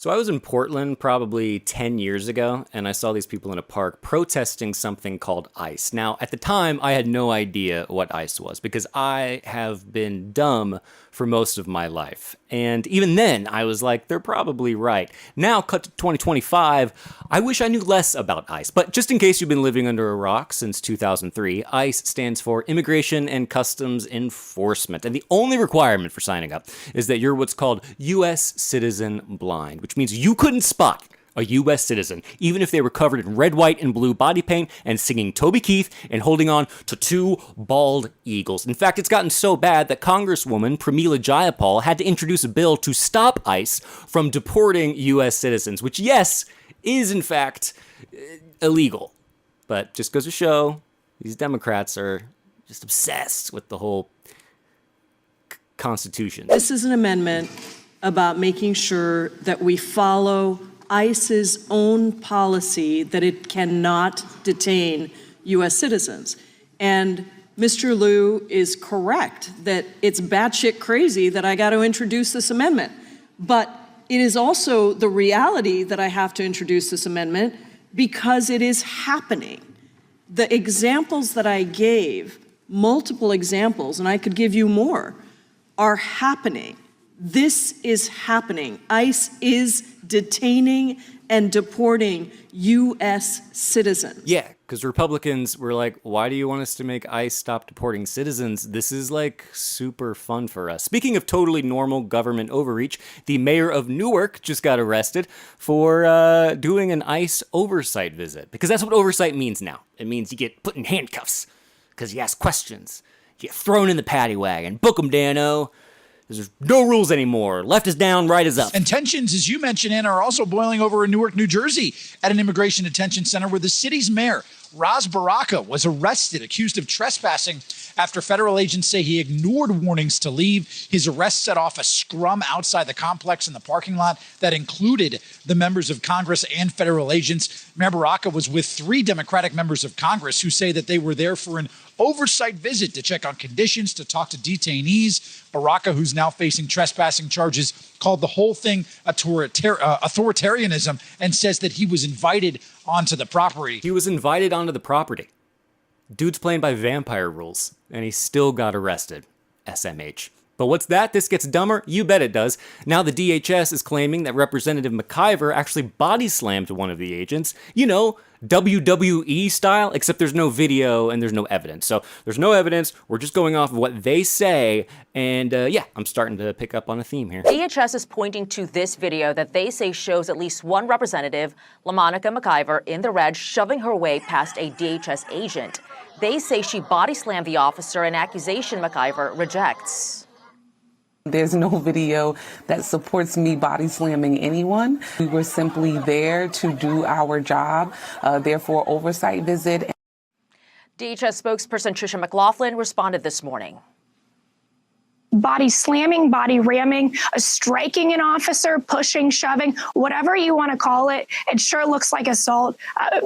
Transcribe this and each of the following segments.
So I was in Portland probably 10 years ago, and I saw these people in a park protesting something called ICE. Now, at the time, I had no idea what ICE was, because I have been dumb for most of my life. And even then, I was like, they're probably right. Now, cut to 2025, I wish I knew less about ICE. But just in case you've been living under a rock since 2003, ICE stands for Immigration and Customs Enforcement. And the only requirement for signing up is that you're what's called U.S. citizen blind, which means you couldn't spot a U.S. citizen, even if they were covered in red, white, and blue body paint and singing Toby Keith and holding on to two bald eagles. In fact, it's gotten so bad that Congresswoman Pramila Jayapal had to introduce a bill to stop ICE from deporting U.S. citizens, which, yes, is in fact illegal. But just goes to show, these Democrats are just obsessed with the whole Constitution. This is an amendment about making sure that we follow ICE's own policy that it cannot detain U.S. citizens. And Mr. Liu is correct that it's batshit crazy that I got to introduce this amendment. But it is also the reality that I have to introduce this amendment because it is happening. The examples that I gave, multiple examples, and I could give you more, are happening. This is happening. ICE is detaining and deporting U.S. citizens. Yeah, because Republicans were like, why do you want us to make ICE stop deporting citizens? This is like super fun for us. Speaking of totally normal government overreach, the mayor of Newark just got arrested for doing an ICE oversight visit. Because that's what oversight means now. It means you get put in handcuffs because you ask questions. You get thrown in the paddy wagon. Book 'em, Dano. There's no rules anymore. Left is down, right is up. And tensions, as you mentioned, Anna, are also boiling over in Newark, New Jersey at an immigration detention center where the city's mayor, Ras Baraka, was arrested, accused of trespassing after federal agents say he ignored warnings to leave. His arrest set off a scrum outside the complex in the parking lot that included the members of Congress and federal agents. Mayor Baraka was with 3 Democratic members of Congress who say that they were there for an oversight visit to check on conditions, to talk to detainees. Baraka, who's now facing trespassing charges, called the whole thing authoritarianism and says that he was invited onto the property. He was invited onto the property. Dude's playing by vampire rules, and he still got arrested. SMH. But what's that? This gets dumber? You bet it does. Now the DHS is claiming that Representative McIver actually body slammed one of the agents. You know, WWE style, except there's no video and there's no evidence. So there's no evidence. We're just going off of what they say. And yeah, I'm starting to pick up on a theme here. DHS is pointing to this video that they say shows at least one representative, LaMonica McIver, in the red, shoving her way past a DHS agent. They say she body slammed the officer, an accusation McIver rejects. There's no video that supports me body slamming anyone. We were simply there to do our job, therefore oversight visit. DHS spokesperson Tricia McLaughlin responded this morning. Body slamming, body ramming, striking an officer, pushing, shoving, whatever you want to call it. It sure looks like assault.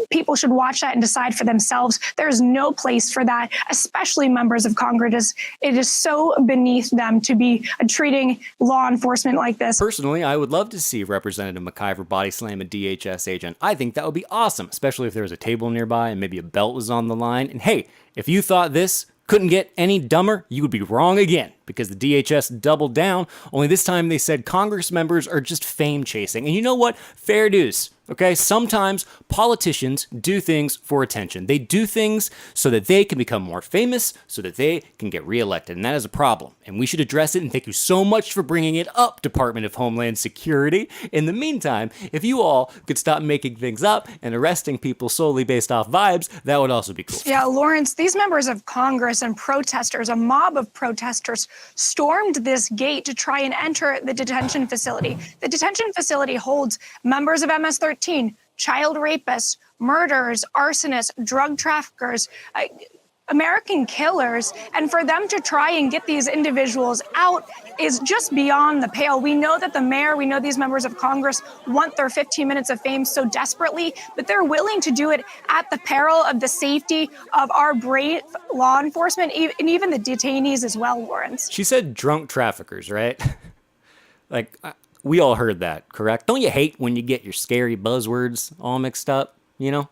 People should watch that and decide for themselves. There's no place for that, especially members of Congress. It is so beneath them to be treating law enforcement like this. Personally, I would love to see Representative McIver body slam a DHS agent. I think that would be awesome, especially if there was a table nearby and maybe a belt was on the line. And hey, if you thought this couldn't get any dumber, you would be wrong again, because the DHS doubled down, only this time they said Congress members are just fame chasing. And you know what? Fair dues. Okay, sometimes politicians do things for attention. They do things so that they can become more famous, so that they can get reelected, and that is a problem. And we should address it, and thank you so much for bringing it up, Department of Homeland Security. In the meantime, if you all could stop making things up and arresting people solely based off vibes, that would also be cool. Yeah, Lawrence, these members of Congress and protesters, a mob of protesters, stormed this gate to try and enter the detention facility. The detention facility holds members of MS-13, child rapists, murderers, arsonists, drug traffickers, American killers, and for them to try and get these individuals out is just beyond the pale. We know that the mayor, we know these members of Congress want their 15 minutes of fame so desperately, but they're willing to do it at the peril of the safety of our brave law enforcement and even the detainees as well, Lawrence. She said drunk traffickers, right? Like, We all heard that, correct? Don't you hate when you get your scary buzzwords all mixed up, you know?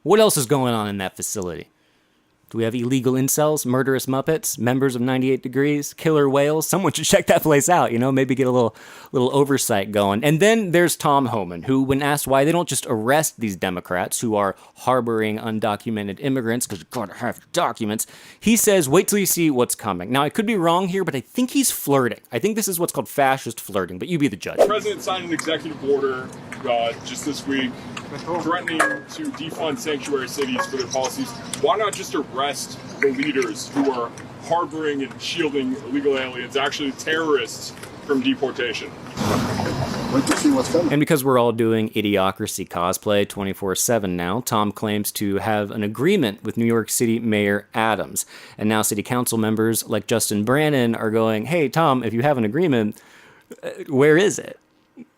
What else is going on in that facility? Do we have illegal incels, murderous Muppets, members of 98 Degrees, killer whales? Someone should check that place out, you know, maybe get a little oversight going. And then there's Tom Homan, who, when asked why they don't just arrest these Democrats who are harboring undocumented immigrants, because you gotta have documents, he says, wait till you see what's coming. Now, I could be wrong here, but I think he's flirting. I think this is what's called fascist flirting, but you be the judge. The president signed an executive order just this week threatening to defund sanctuary cities for their policies. Why not just arrest the leaders who are harboring and shielding illegal aliens, actually terrorists, from deportation? Wait to see what's coming. And because we're all doing Idiocracy cosplay 24/7 now, Tom claims to have an agreement with New York City Mayor Adams. And now city council members like Justin Brannan are going, hey, Tom, if you have an agreement, where is it?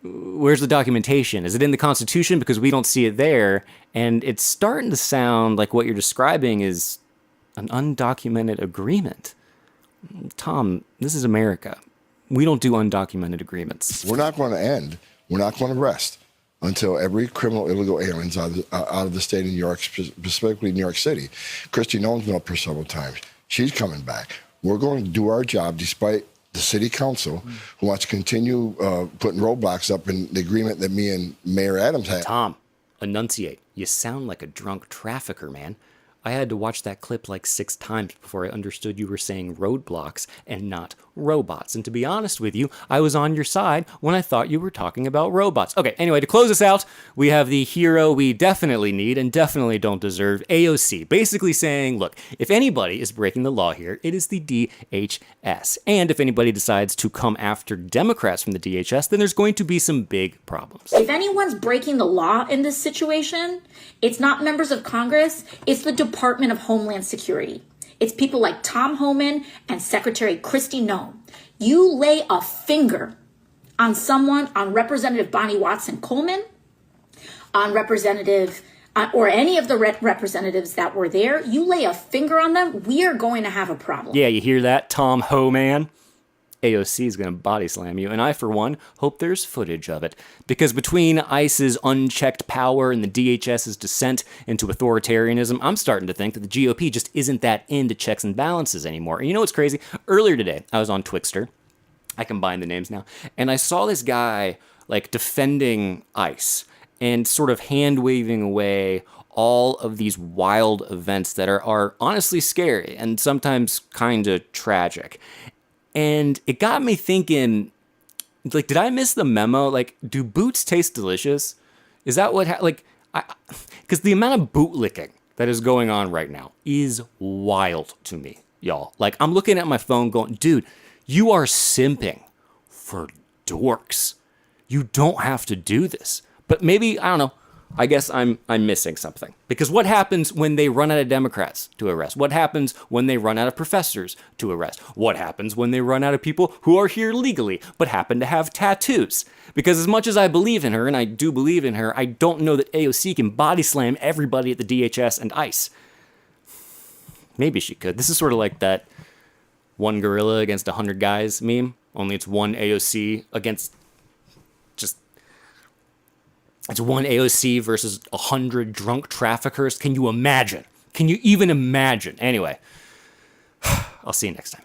Where's the documentation? Is it in the Constitution? Because we don't see it there. And it's starting to sound like what you're describing is an undocumented agreement. Tom, this is America. We don't do undocumented agreements. We're not going to end. We're not going to rest until every criminal illegal alien's out of the state of New York, specifically New York City. Kristi Noem's been up here several times. She's coming back. We're going to do our job despite the city council who wants to continue putting roadblocks up in the agreement that me and Mayor Adams had. Tom, enunciate. You sound like a drunk trafficker, man. I had to watch that clip like 6 times before I understood you were saying roadblocks and not robots. And to be honest with you, I was on your side when I thought you were talking about robots. Okay, anyway, to close us out, we have the hero we definitely need and definitely don't deserve, AOC, basically saying, look, if anybody is breaking the law here, it is the DHS. And if anybody decides to come after Democrats from the DHS, then there's going to be some big problems. If anyone's breaking the law in this situation, it's not members of Congress, it's the Department of Homeland Security. It's people like Tom Homan and Secretary Kristi Noem. You lay a finger on someone, on Representative Bonnie Watson-Coleman, on Representative, or any of the representatives that were there, you lay a finger on them, we are going to have a problem. Yeah, you hear that, Tom Homan? AOC is going to body slam you, and I, for one, hope there's footage of it. Because between ICE's unchecked power and the DHS's descent into authoritarianism, I'm starting to think that the GOP just isn't that into checks and balances anymore. And you know what's crazy? Earlier today, I was on Twixter. I combine the names now. And I saw this guy, like, defending ICE and sort of hand-waving away all of these wild events that are honestly scary and sometimes kind of tragic. And it got me thinking, like, did I miss the memo? Like, do boots taste delicious? Is that what, because the amount of bootlicking that is going on right now is wild to me, y'all. Like, I'm looking at my phone going, dude, you are simping for dorks. You don't have to do this. But maybe, I don't know, I guess I'm missing something. Because what happens when they run out of Democrats to arrest? What happens when they run out of professors to arrest? What happens when they run out of people who are here legally but happen to have tattoos? Because as much as I believe in her, and I do believe in her, I don't know that AOC can body slam everybody at the DHS and ICE. Maybe she could. This is sort of like that one gorilla against 100 guys meme, only it's one AOC against just... It's one AOC versus 100 drunk traffickers. Can you imagine? Can you even imagine? Anyway, I'll see you next time.